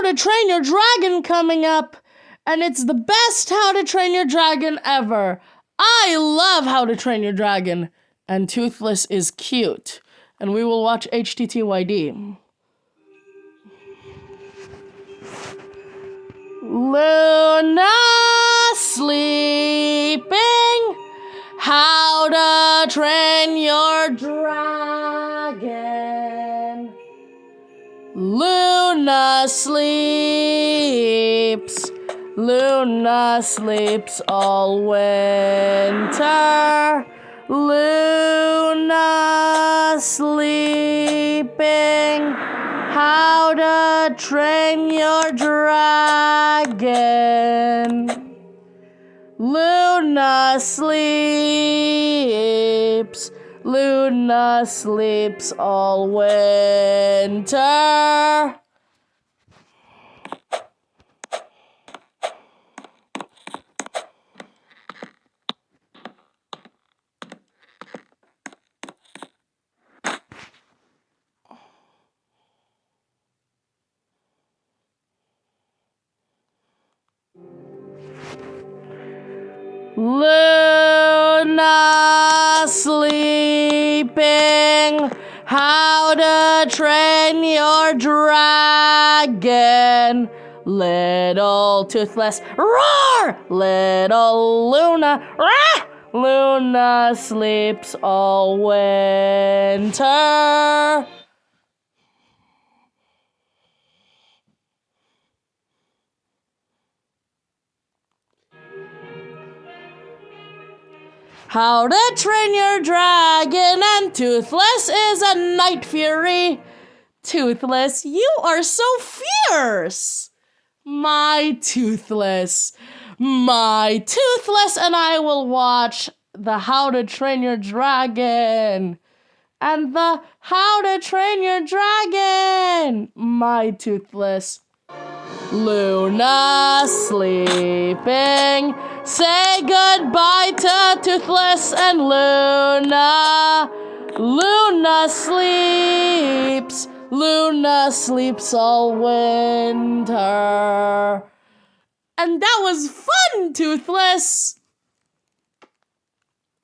to Train Your Dragon coming up, and it's the best How to Train Your Dragon ever. I love How to Train Your Dragon, and Toothless is cute. And we will watch HTTYD. Luna sleeping. How to Train Your Dragon. Luna sleeps. Luna sleeps all winter. Luna sleeping. How to Train Your Dragon. Luna sleeps. Luna sleeps all winter. Luna sleeping. How to Train Your Dragon. Little Toothless, roar! Little Luna, roar! Luna sleeps all winter. How to Train Your Dragon, and Toothless is a night fury. Toothless, you are so fierce. My Toothless, and I will watch the How to Train Your Dragon. And the How to Train Your Dragon, my Toothless. Luna sleeping. Say goodbye to Toothless and Luna. Luna sleeps. Luna sleeps all winter. And that was fun, Toothless.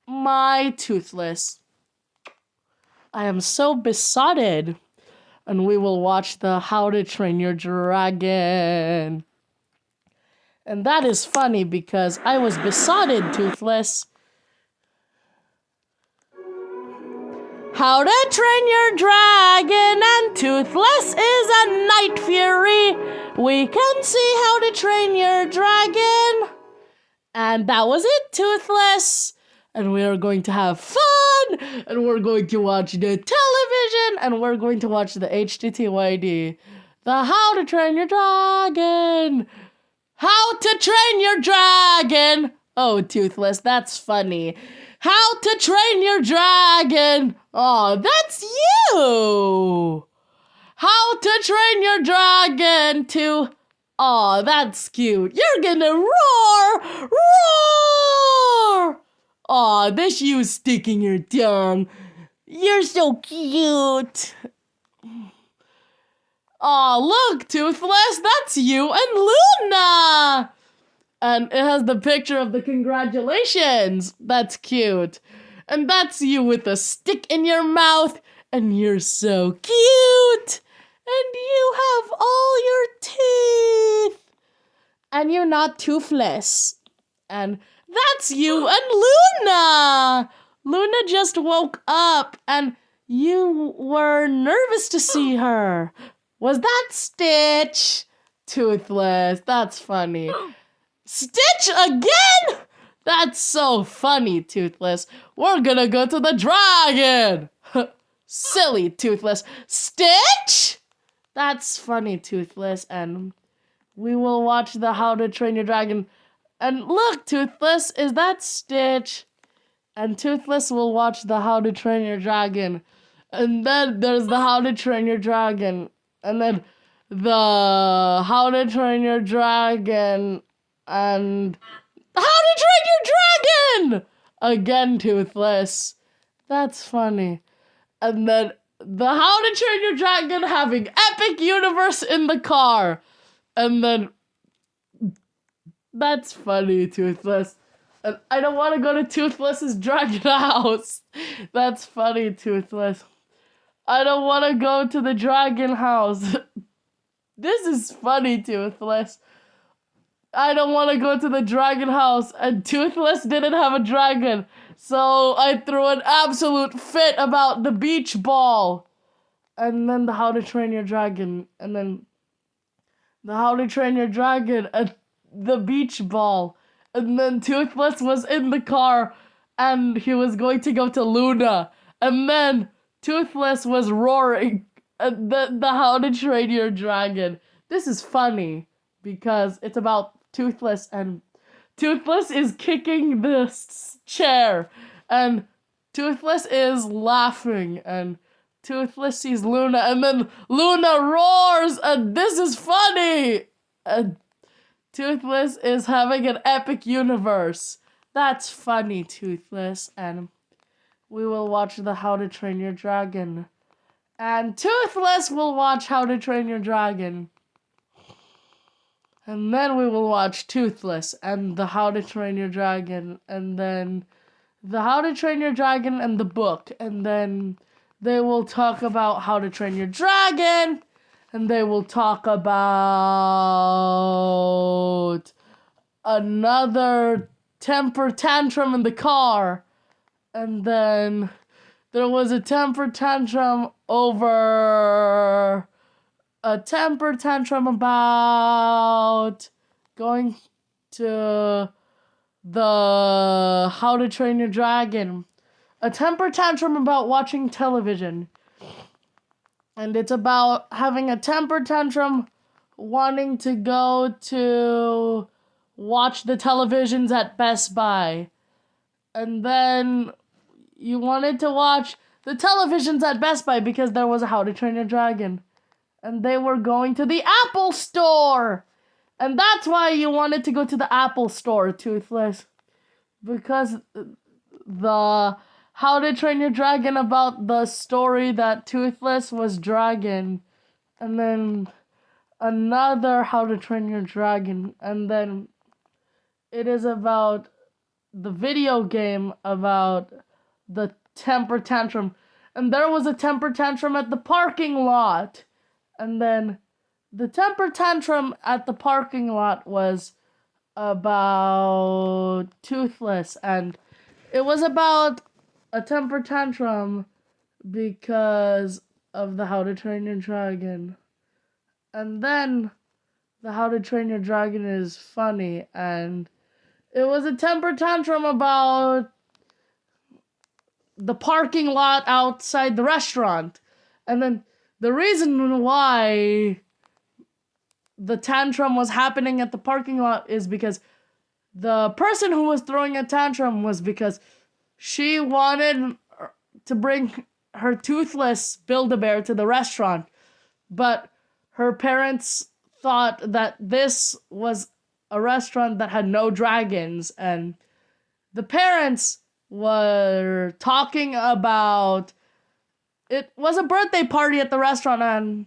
My Toothless. I am so besotted. And we will watch the How to Train Your Dragon. And that is funny because I was besotted, Toothless. How to Train Your Dragon, and Toothless is a night fury. We can see How to Train Your Dragon. And that was it, Toothless. And we are going to have fun. And we're going to watch the television. And we're going to watch the HTTYD. The How to Train Your Dragon. How to Train Your Dragon. Oh, Toothless, that's funny. How to Train Your Dragon. Oh, that's you. How to Train Your Dragon to... Oh, that's cute. You're gonna roar. Roar. Oh, that's you sticking your tongue. You're so cute. Oh, look, Toothless, that's you and Luna. And it has the picture of the congratulations. That's cute. And that's you with a stick in your mouth. And you're so cute. And you have all your teeth. And you're not Toothless. And that's you and Luna. Luna just woke up and you were nervous to see her. Was that Stitch? Toothless, that's funny. Stitch again? That's so funny, Toothless. We're gonna go to the dragon. Silly, Toothless. Stitch? That's funny, Toothless. And we will watch the How to Train Your Dragon. And look, Toothless, is that Stitch? And Toothless will watch the How to Train Your Dragon. And then there's the How to Train Your Dragon. And then the How to Train Your Dragon. And How to Train Your Dragon! Again, Toothless. That's funny. And then the How to Train Your Dragon having Epic Universe in the car. And then, that's funny, Toothless. And I don't want to go to Toothless's dragon house. That's funny, Toothless. I don't want to go to the dragon house. This is funny, Toothless. I don't want to go to the dragon house. And Toothless didn't have a dragon. So I threw an absolute fit about the beach ball. And then the How to Train Your Dragon. And then the How to Train Your Dragon and the beach ball. And then Toothless was in the car and he was going to go to Luna. And then Toothless was roaring at the How to Train Your Dragon. This is funny because it's about Toothless, and Toothless is kicking the chair and Toothless is laughing, and Toothless sees Luna, and then Luna roars, and this is funny! And Toothless is having an epic universe. That's funny, Toothless, and we will watch the How to Train Your Dragon. And Toothless will watch How to Train Your Dragon. And then we will watch Toothless and the How to Train Your Dragon, and then the How to Train Your Dragon and the book, and then they will talk about How to Train Your Dragon, and they will talk about another temper tantrum in the car, and then there was a temper tantrum over a temper tantrum about going to the How to Train Your Dragon. A temper tantrum about watching television. And it's about having a temper tantrum wanting to go to watch the televisions at Best Buy. And then you wanted to watch the televisions at Best Buy because there was a How to Train Your Dragon. And they were going to the Apple Store. And that's why you wanted to go to the Apple Store, Toothless. Because the How to Train Your Dragon about the story that Toothless was dragon. And then another How to Train Your Dragon. And then it is about the video game about the temper tantrum. And there was a temper tantrum at the parking lot. And then the temper tantrum at the parking lot was about Toothless. And it was about a temper tantrum because of the How to Train Your Dragon. And then the How to Train Your Dragon is funny. And it was a temper tantrum about the parking lot outside the restaurant. And then the reason why the tantrum was happening at the parking lot is because the person who was throwing a tantrum was because she wanted to bring her Toothless Build-A-Bear to the restaurant, but her parents thought that this was a restaurant that had no dragons, and the parents were talking about it was a birthday party at the restaurant, and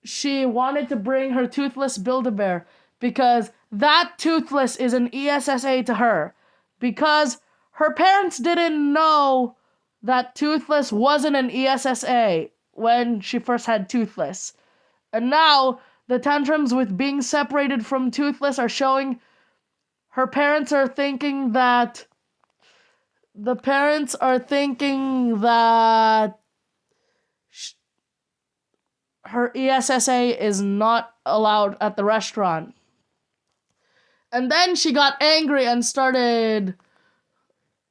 she wanted to bring her Toothless Build-A-Bear because that Toothless is an ESSA to her. Because her parents didn't know that Toothless wasn't an ESSA when she first had Toothless. And now the tantrums with being separated from Toothless are showing her parents are thinking that her ESSA is not allowed at the restaurant. And then she got angry and started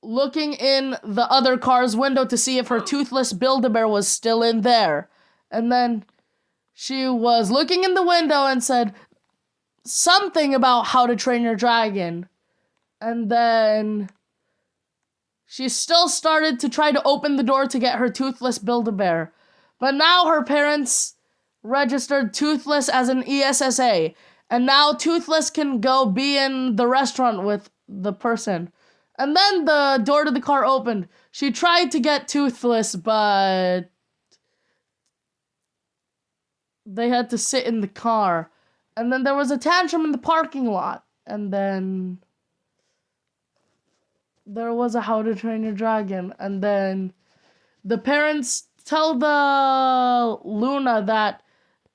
looking in the other car's window to see if her Toothless Build-A-Bear was still in there. And then she was looking in the window and said something about How to Train Your Dragon. And then she still started to try to open the door to get her Toothless Build-A-Bear. But now her parents registered Toothless as an ESSA. And now Toothless can go be in the restaurant with the person. And then the door to the car opened. She tried to get Toothless, but they had to sit in the car. And then there was a tantrum in the parking lot. And then there was a How to Train Your Dragon. And then the parents tell the Luna that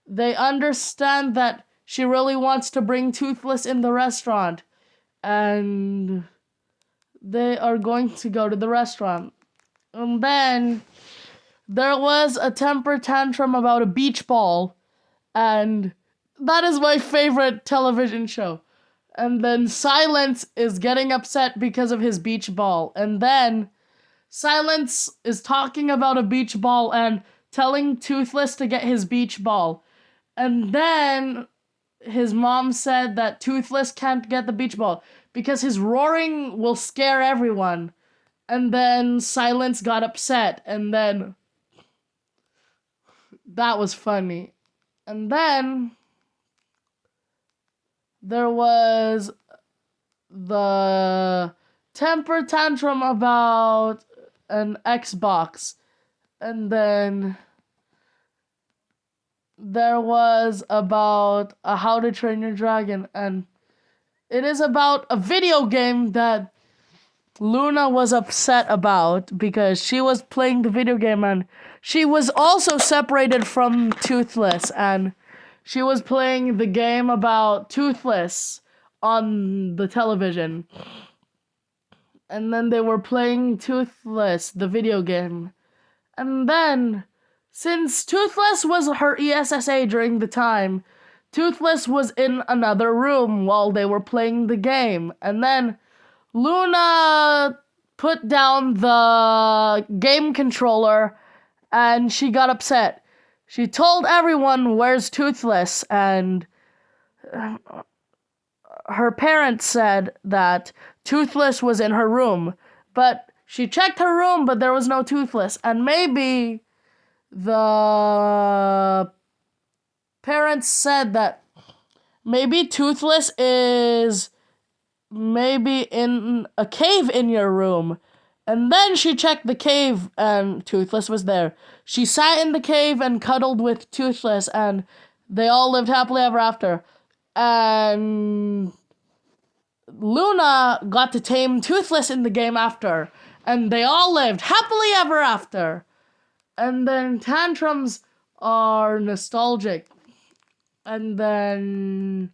they understand that she really wants to bring Toothless in the restaurant. And they are going to go to the restaurant. And then there was a temper tantrum about a beach ball. And that is my favorite television show. And then Silence is getting upset because of his beach ball. And then Silence is talking about a beach ball and telling Toothless to get his beach ball. And then his mom said that Toothless can't get the beach ball because his roaring will scare everyone. And then Silence got upset. And then that was funny. And then there was the temper tantrum about an Xbox. And then there was about a How to Train Your Dragon. And it is about a video game that Luna was upset about because she was playing the video game and she was also separated from Toothless, and she was playing the game about Toothless on the television. And then they were playing Toothless, the video game. And then, since Toothless was her ESSA during the time, Toothless was in another room while they were playing the game. And then Luna put down the game controller and she got upset. She told everyone, "Where's Toothless?" And her parents said that Toothless was in her room. But she checked her room, but there was no Toothless. And maybe the parents said that maybe Toothless is maybe in a cave in your room. And then she checked the cave and Toothless was there. She sat in the cave and cuddled with Toothless and they all lived happily ever after. And Luna got to tame Toothless in the game after. And they all lived happily ever after. And then tantrums are nostalgic. And then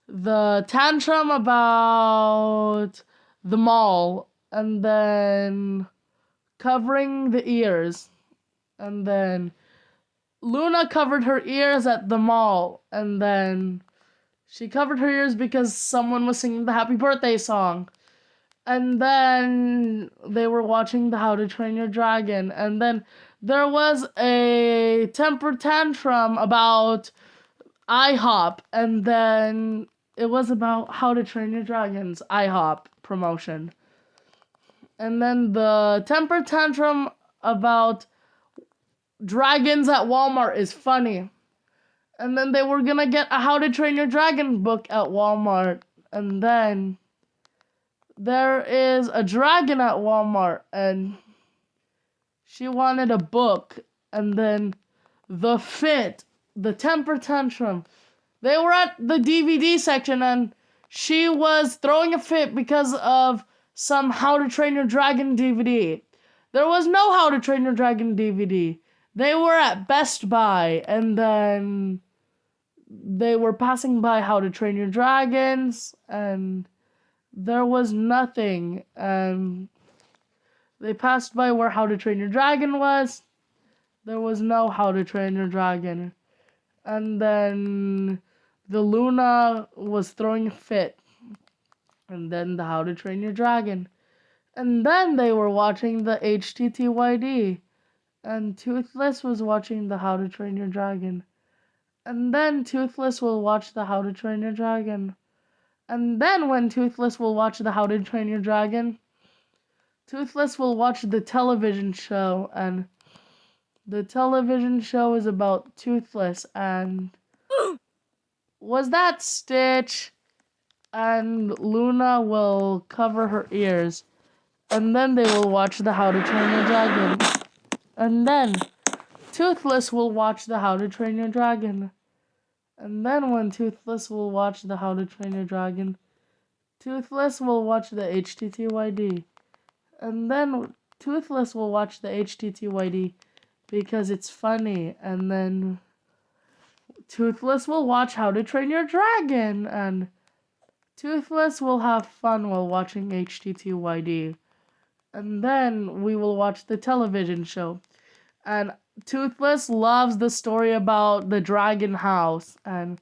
the tantrum about the mall, and then covering the ears, and then Luna covered her ears at the mall, and then she covered her ears because someone was singing the happy birthday song. And then they were watching the How to Train Your Dragon, and then there was a temper tantrum about IHOP, and then it was about How to Train Your Dragon's IHOP promotion. And then the temper tantrum about dragons at Walmart is funny. And then they were gonna get a How to Train Your Dragon book at Walmart. And then there is a dragon at Walmart and she wanted a book. And then the temper tantrum, they were at the DVD section and she was throwing a fit because of some How to Train Your Dragon DVD. There was no How to Train Your Dragon DVD. They were at Best Buy and then they were passing by How to Train Your Dragons and there was nothing. They passed by where How to Train Your Dragon was. There was no How to Train Your Dragon. And then the Luna was throwing a fit. And then the How to Train Your Dragon. And then they were watching the HTTYD. And Toothless was watching the How to Train Your Dragon. And then Toothless will watch the How to Train Your Dragon. And then when Toothless will watch the How to Train Your Dragon, Toothless will watch the television show. And the television show is about Toothless and was that Stitch? And Luna will cover her ears. And then they will watch the How to Train Your Dragon. And then Toothless will watch the How to Train Your Dragon. And then when Toothless will watch the How to Train Your Dragon, Toothless will watch the HTTYD. And then Toothless will watch the HTTYD because it's funny. And then Toothless will watch How to Train Your Dragon. And Toothless will have fun while watching HTTYD. And then we will watch the television show. And Toothless loves the story about the dragon house. And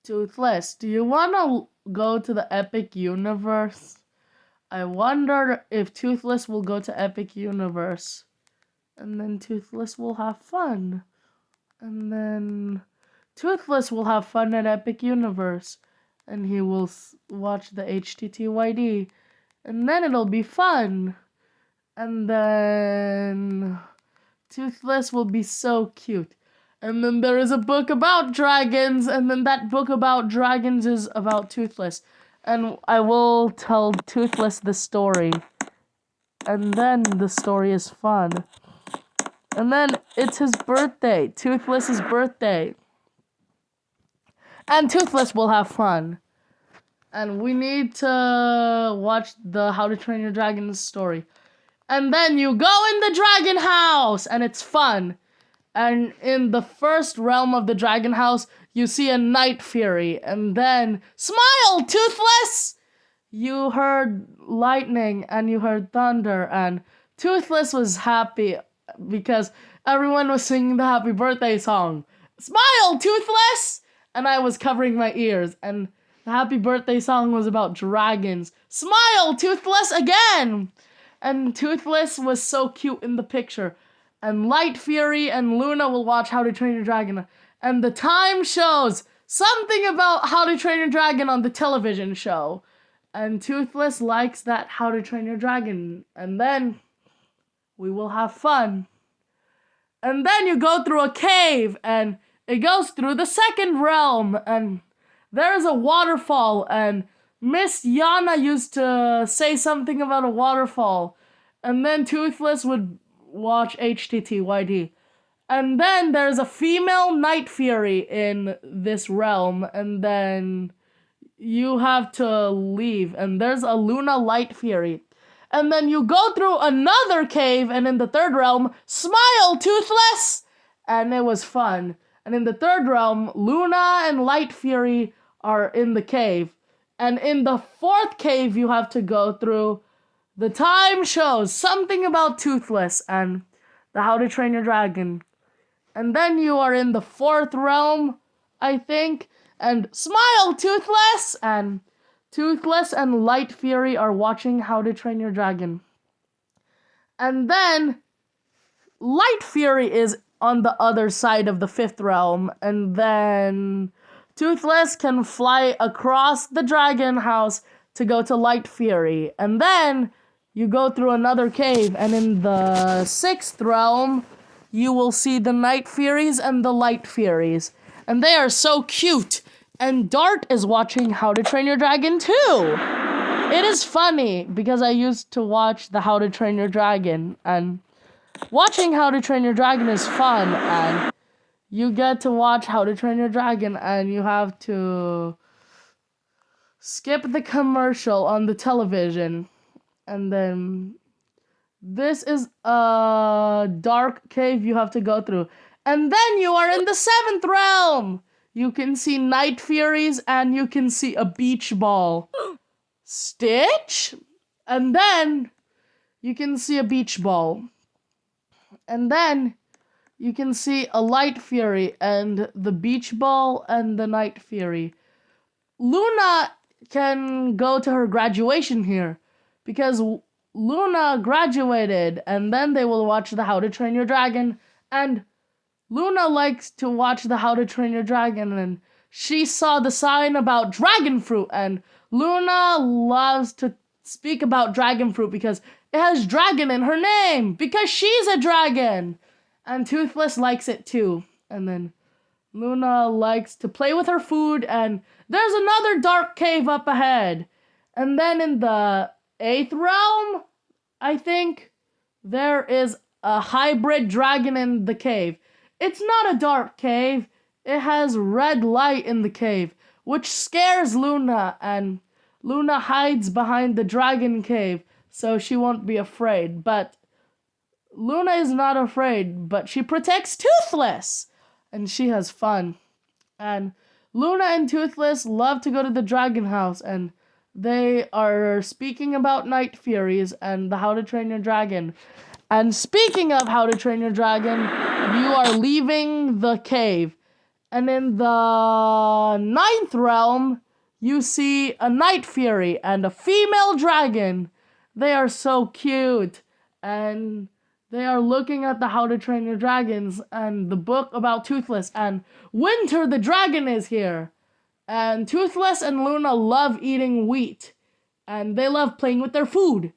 Toothless, do you want to go to the Epic Universe? I wonder if Toothless will go to Epic Universe. And then Toothless will have fun. And then Toothless will have fun at Epic Universe. And he will watch the HTTYD. And then it'll be fun. And then Toothless will be so cute. And then there is a book about dragons. And then that book about dragons is about Toothless. And I will tell Toothless the story. And then the story is fun. And then it's his birthday. Toothless's birthday. And Toothless will have fun. And we need to watch the How to Train Your Dragon story. And then you go in the dragon house. And it's fun. And in the first realm of the dragon house, you see a night fury. And then, smile, Toothless! You heard lightning and you heard thunder. And Toothless was happy because everyone was singing the happy birthday song. Smile, Toothless! And I was covering my ears. And the happy birthday song was about dragons. Smile, Toothless, again! And Toothless was so cute in the picture. And Light Fury and Luna will watch How to Train Your Dragon. And the time shows something about How to Train Your Dragon on the television show. And Toothless likes that How to Train Your Dragon. And then we will have fun. And then you go through a cave and it goes through the second realm. And there's a waterfall. And Miss Yana used to say something about a waterfall. And then Toothless would watch HTTYD. And then there's a female Night Fury in this realm. And then you have to leave. And there's a Luna Light Fury. And then you go through another cave. And in the third realm, smile, Toothless! And it was fun. And in the third realm, Luna and Light Fury are in the cave. And in the fourth cave you have to go through, the time shows something about Toothless and the How to Train Your Dragon. And then you are in the fourth realm, I think. And smile, Toothless! And Toothless and Light Fury are watching How to Train Your Dragon. And then Light Fury is on the other side of the fifth realm. And then Toothless can fly across the dragon house to go to Light Fury. And then you go through another cave. And in the sixth realm, you will see the Night Furies and the Light Furies. And they are so cute. And Dart is watching How to Train Your Dragon too. It is funny because I used to watch the How to Train Your Dragon. And watching How to Train Your Dragon is fun. And you get to watch How to Train Your Dragon. And you have to skip the commercial on the television. And then this is a dark cave you have to go through. And then you are in the seventh realm. You can see Night Furies and you can see a beach ball. Stitch? And then you can see a beach ball. And then you can see a Light Fury and the beach ball and the Night Fury. Luna can go to her graduation here because Luna graduated, and then they will watch the How to Train Your Dragon. And Luna likes to watch the How to Train Your Dragon, and she saw the sign about dragon fruit, and Luna loves to speak about dragon fruit because it has dragon in her name, because she's a dragon. And Toothless likes it too. And then Luna likes to play with her food, and there's another dark cave up ahead. And then in the eighth realm, I think, there is a hybrid dragon in the cave. It's not a dark cave. It has red light in the cave, which scares Luna, and Luna hides behind the dragon cave so she won't be afraid. But Luna is not afraid, but she protects Toothless, and she has fun. And Luna and Toothless love to go to the dragon house, and they are speaking about Night Furies and the How to Train Your Dragon. And speaking of How to Train Your Dragon, you are leaving the cave. And in the ninth realm, you see a Night Fury and a female dragon. They are so cute. And they are looking at the How to Train Your Dragons and the book about Toothless. And Winter the dragon is here. And Toothless and Luna love eating wheat. And they love playing with their food.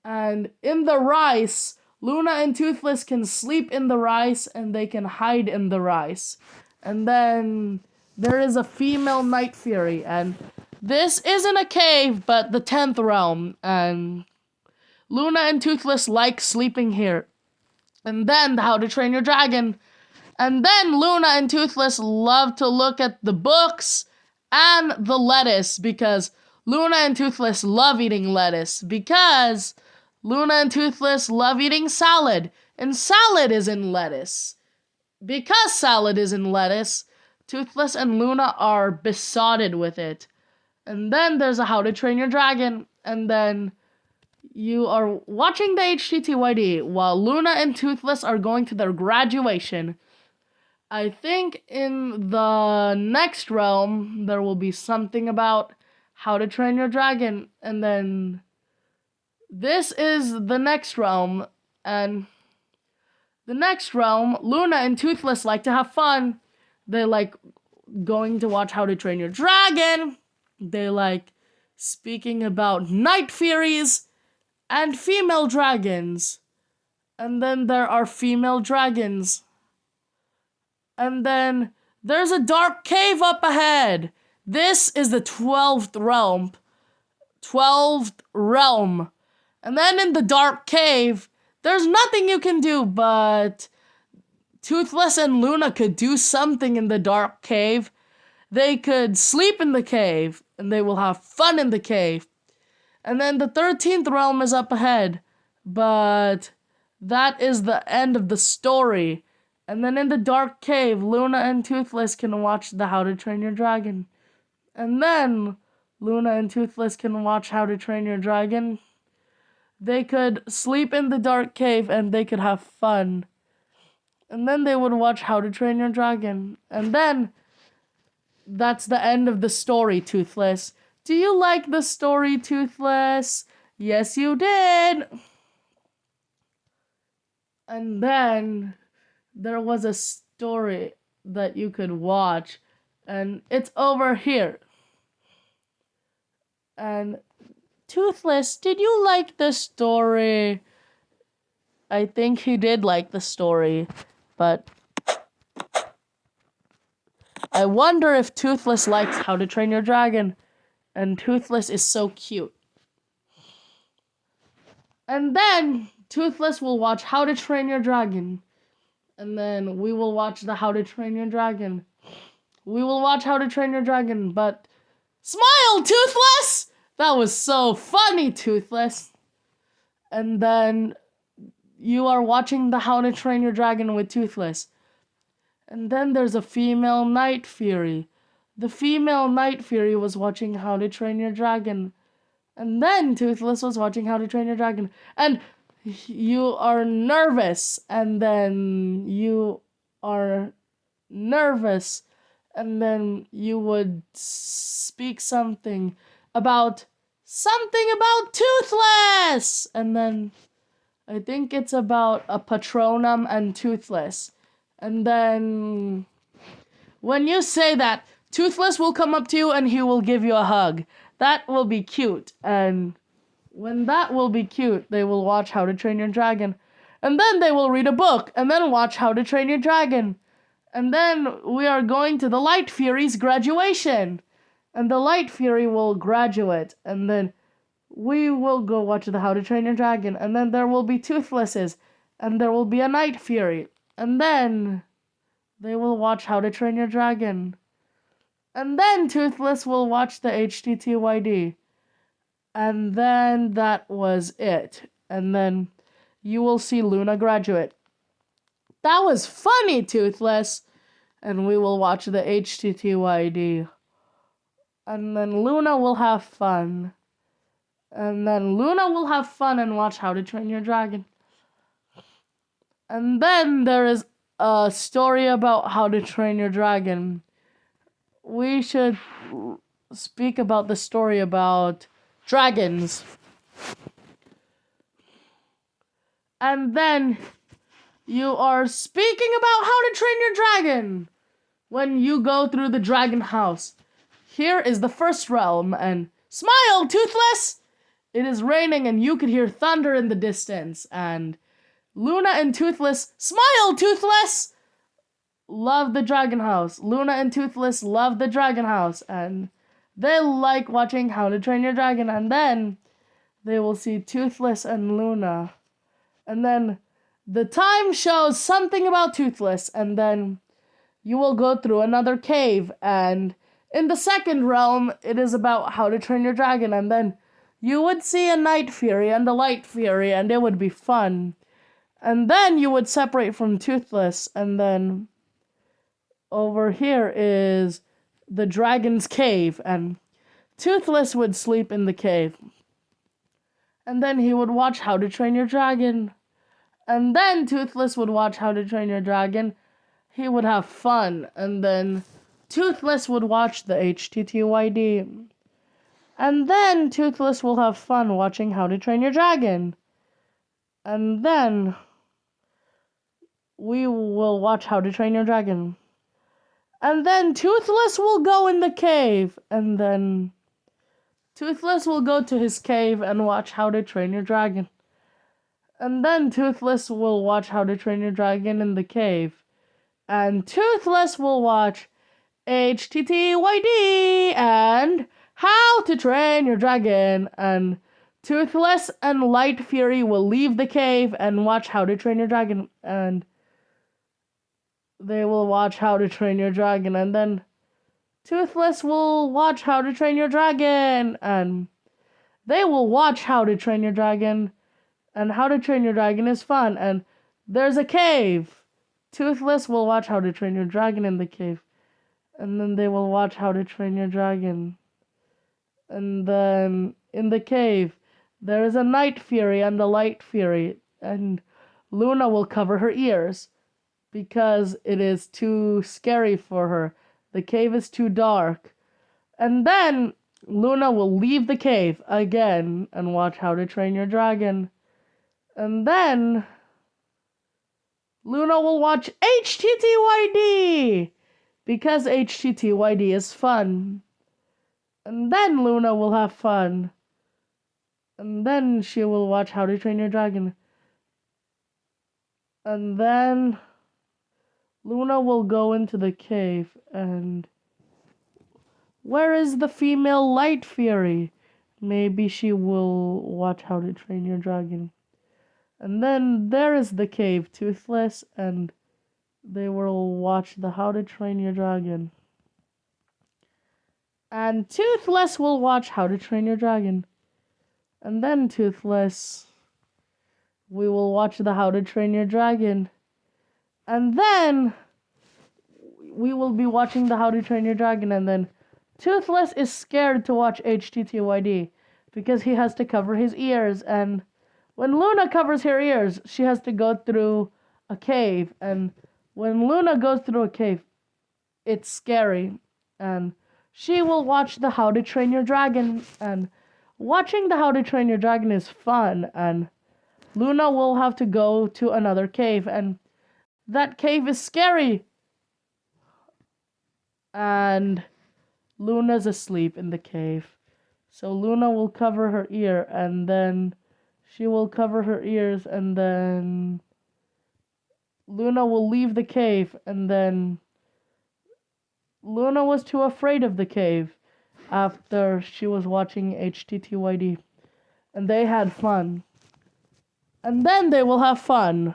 And in the rice, Luna and Toothless can sleep in the rice and they can hide in the rice. And then there is a female Night Fury. And this isn't a cave, but the 10th realm. And Luna and Toothless like sleeping here. And then the How to Train Your Dragon. And then Luna and Toothless love to look at the books and the lettuce, because Luna and Toothless love eating lettuce, because Luna and Toothless love eating salad, and salad is in lettuce. Because salad is in lettuce, Toothless and Luna are besotted with it. And then there's a How to Train Your Dragon, and then you are watching the HTTYD while Luna and Toothless are going to their graduation. I think in the next realm, there will be something about How to Train Your Dragon. And then this is the next realm. And the next realm, Luna and Toothless like to have fun. They like going to watch How to Train Your Dragon. They like speaking about Night Furies and female dragons. And then there are female dragons. And then there's a dark cave up ahead. This is the 12th realm. 12th realm. And then in the dark cave, there's nothing you can do, but Toothless and Luna could do something in the dark cave. They could sleep in the cave, and they will have fun in the cave. And then the 13th realm is up ahead, but that is the end of the story. And then in the dark cave, Luna and Toothless can watch the How to Train Your Dragon. And then Luna and Toothless can watch How to Train Your Dragon. They could sleep in the dark cave and they could have fun. And then they would watch How to Train Your Dragon. And then that's the end of the story, Toothless. Do you like the story, Toothless? Yes, you did. And then there was a story that you could watch, and it's over here. And Toothless, did you like the story? I think he did like the story, but I wonder if Toothless likes How to Train Your Dragon. And Toothless is so cute. And then Toothless will watch How to Train Your Dragon. And then we will watch the How to Train Your Dragon. We will watch How to Train Your Dragon, but smile, Toothless! That was so funny, Toothless. And then you are watching the How to Train Your Dragon with Toothless. And then there's a female Night Fury. The female Night Fury was watching How to Train Your Dragon. And then Toothless was watching How to Train Your Dragon. And you are nervous, and then you are nervous, and then you would speak something about Toothless, and then I think it's about a Patronum and Toothless. And then when you say that, Toothless will come up to you and he will give you a hug. That will be cute. And when that will be cute, they will watch How to Train Your Dragon. And then they will read a book and then watch How to Train Your Dragon. And then we are going to the Light Fury's graduation. And the Light Fury will graduate. And then we will go watch the How to Train Your Dragon. And then there will be Toothlesses. and there will be a night fury. And then they will watch How to Train Your Dragon. And then Toothless will watch the HTTYD. And then that was it. And then you will see Luna graduate. That was funny, Toothless. And we will watch the HTTYD. And then Luna will have fun. And then Luna will have fun and watch How to Train Your Dragon. And then there is a story about How to Train Your Dragon. We should speak about the story about dragons. And then you are speaking about How to Train Your Dragon when you go through the dragon house. Here is the first realm, and smile, Toothless! It is raining and you could hear thunder in the distance, and Luna and Toothless, smile, Toothless! Love the dragon house. Luna and Toothless love the dragon house, and they like watching How to Train Your Dragon, and then they will see Toothless and Luna. And then the time shows something about Toothless, and then you will go through another cave, and in the second realm, it is about How to Train Your Dragon, and then you would see a Night Fury and a Light Fury, and it would be fun. And then you would separate from Toothless, and then over here is the dragon's cave, and Toothless would sleep in the cave. And then he would watch How to Train Your Dragon. And then Toothless would watch How to Train Your Dragon. He would have fun. And then Toothless would watch the HTTYD. And then Toothless will have fun watching How to Train Your Dragon. And then we will watch How to Train Your Dragon. And then Toothless will go in the cave. And then Toothless will go to his cave and watch How to Train Your Dragon. And then Toothless will watch How to Train Your Dragon in the cave. And Toothless will watch HTTYD and How to Train Your Dragon. And Toothless and Light Fury will leave the cave and watch How to Train Your Dragon. And they will watch How to Train Your Dragon. And then Toothless will watch How to Train Your Dragon, and they will watch How to Train Your Dragon, and How to Train Your Dragon is fun, and there's a cave. Toothless will watch How to Train Your Dragon in the cave, and then they will watch How to Train Your Dragon. And then in the cave, there is a Night Fury and a Light Fury, and Luna will cover her ears because it is too scary for her. The cave is too dark. And then Luna will leave the cave again and watch How to Train Your Dragon. And then Luna will watch HTTYD because HTTYD is fun. And then Luna will have fun. And then she will watch How to Train Your Dragon. And then Luna will go into the cave, and where is the female Light Fury? Maybe she will watch How to Train Your Dragon. And then there is the cave, Toothless, and they will watch the How to Train Your Dragon. And Toothless will watch How to Train Your Dragon. And then Toothless, we will watch the How to Train Your Dragon. And then we will be watching the How to Train Your Dragon, and then Toothless is scared to watch HTTYD because he has to cover his ears, and when Luna covers her ears, she has to go through a cave, and when Luna goes through a cave, it's scary, and she will watch the How to Train Your Dragon, and watching the How to Train Your Dragon is fun, and Luna will have to go to another cave, and that cave is scary. And Luna's asleep in the cave. So Luna will cover her ear, and then she will cover her ears, and then Luna will leave the cave, and then Luna was too afraid of the cave after she was watching HTTYD. And they had fun. And then they will have fun.